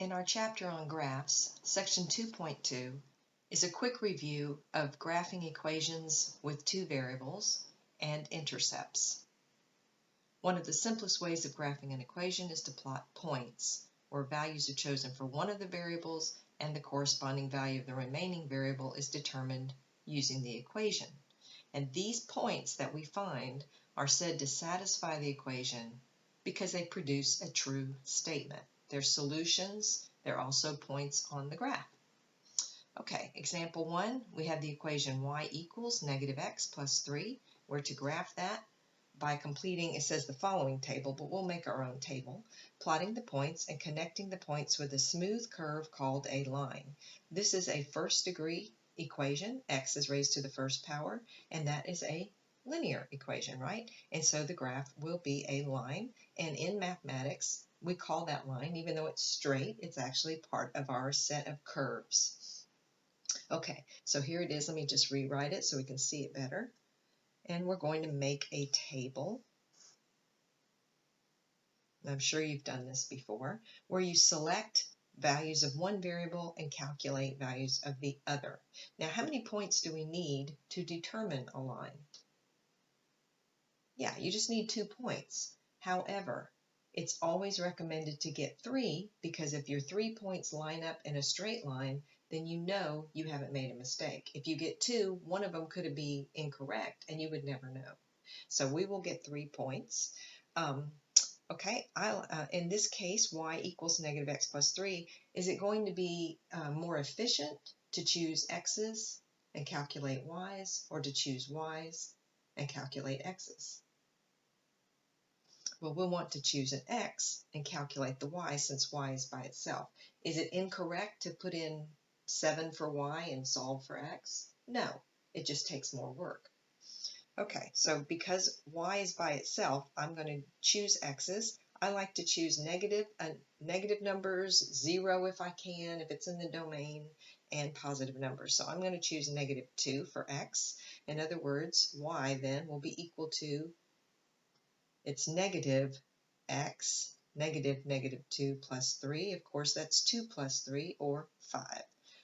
In our chapter on graphs, section 2.2 is a quick review of graphing equations with two variables and intercepts. One of the simplest ways of graphing an equation is to plot points, where values are chosen for one of the variables and the corresponding value of the remaining variable is determined using the equation. And these points that we find are said to satisfy the equation because they produce a true statement. They're solutions. They're also points on the graph. Okay, example 1, we have the equation y equals negative x plus 3. We're to graph that by completing, it says the following table, but we'll make our own table, plotting the points and connecting the points with a smooth curve called a line. This is a first degree equation. X is raised to the first power, and that is a linear equation, right? And so the graph will be a line, and in mathematics, we call that line, even though it's straight, it's actually part of our set of curves. Okay, so here it is. Let me just rewrite it so we can see it better. And we're going to make a table. I'm sure you've done this before, where you select values of one variable and calculate values of the other. Now, how many points do we need to determine a line? Yeah, you just need 2 points. However, it's always recommended to get 3 because if your 3 points line up in a straight line, then you know you haven't made a mistake. If you get 2, one of them could be incorrect and you would never know. So we will get 3 points. Okay, in this case, y equals negative x plus 3. Is it going to be more efficient to choose x's and calculate y's, or to choose y's and calculate x's? Well, we'll want to choose an x and calculate the y since y is by itself. Is it incorrect to put in 7 for y and solve for x? No, it just takes more work. Okay, so because y is by itself, I'm going to choose x's. I like to choose negative numbers, 0 if I can, if it's in the domain, and positive numbers. So I'm going to choose negative 2 for x. In other words, y then will be equal to, it's negative x, negative 2 plus 3. Of course, that's 2 plus 3, or 5.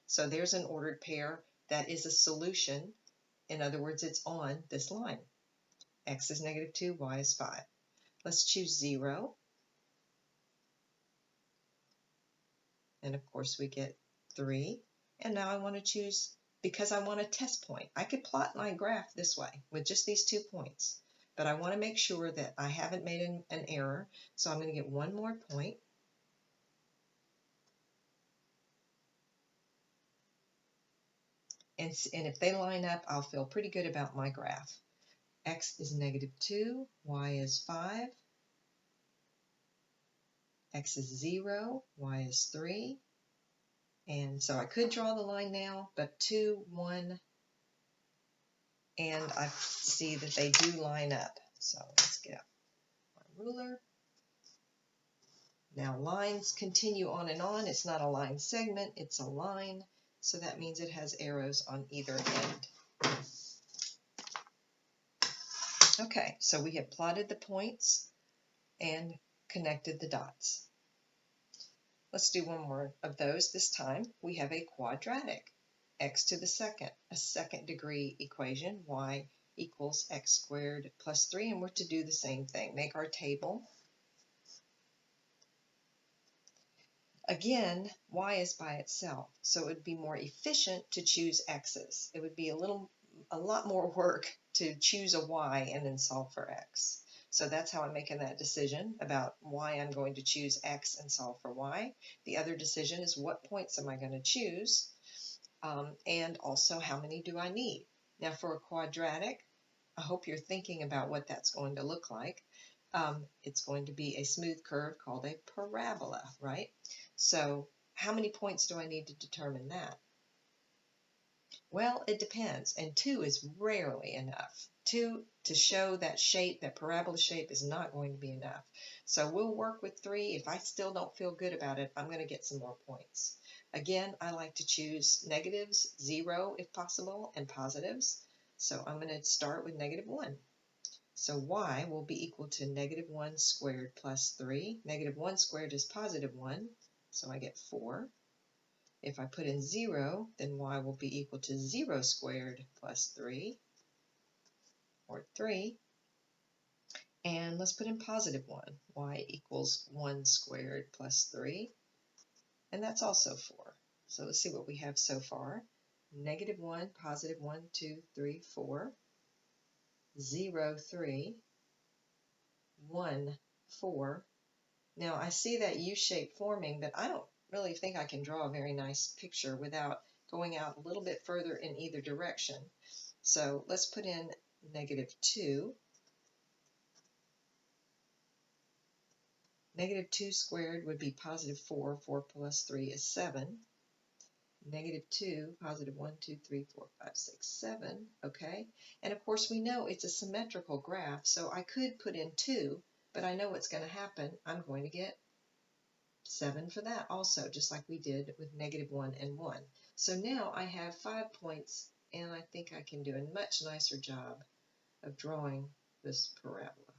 So there's an ordered pair that is a solution. In other words, it's on this line. X is negative 2, y is 5. Let's choose 0. And of course we get 3. And now I want to choose, because I want a test point. I could plot my graph this way with just these 2 points. But I want to make sure that I haven't made an error. So I'm going to get one more point. And if they line up, I'll feel pretty good about my graph. X is negative 2, y is 5, x is 0, y is 3. And so I could draw the line now, but 2, 1, and I see that they do line up. So let's get my ruler. Now lines continue on and on. It's not a line segment, it's a line. So that means it has arrows on either end. Okay, so we have plotted the points and connected the dots. Let's do one more of those. This time we have a quadratic, x to the second, a second degree equation, y equals x squared plus 3, and we're to do the same thing. Make our table. Again, y is by itself, so it would be more efficient to choose x's. It would be a lot more work to choose a y and then solve for x. So that's how I'm making that decision about why I'm going to choose x and solve for y. The other decision is what points am I going to choose, and also how many do I need. Now for a quadratic, I hope you're thinking about what that's going to look like. It's going to be a smooth curve called a parabola, right? So how many points do I need to determine that? Well, it depends, and 2 is rarely enough. 2 to show that shape, that parabola shape, is not going to be enough. So we'll work with 3. If I still don't feel good about it, I'm going to get some more points. Again, I like to choose negatives, 0 if possible, and positives. So I'm going to start with negative 1. So y will be equal to negative 1 squared plus 3. Negative 1 squared is positive 1. so I get 4. If I put in 0, then y will be equal to 0 squared plus 3, or 3. And let's put in positive 1. Y equals 1 squared plus 3, and that's also 4. So let's see what we have so far. Negative 1, positive 1, 2, 3, 4, 0, 3, 1, 4. Now I see that U-shape forming, but I don't really think I can draw a very nice picture without going out a little bit further in either direction. So let's put in negative 2. Negative 2 squared would be positive 4. 4 plus 3 is 7. Negative 2, positive 1, 2, 3, 4, 5, 6, 7. Okay. And of course we know it's a symmetrical graph, so I could put in 2, but I know what's going to happen. I'm going to get 7 for that also, just like we did with negative 1 and 1. So now I have 5 points, and I think I can do a much nicer job of drawing this parabola.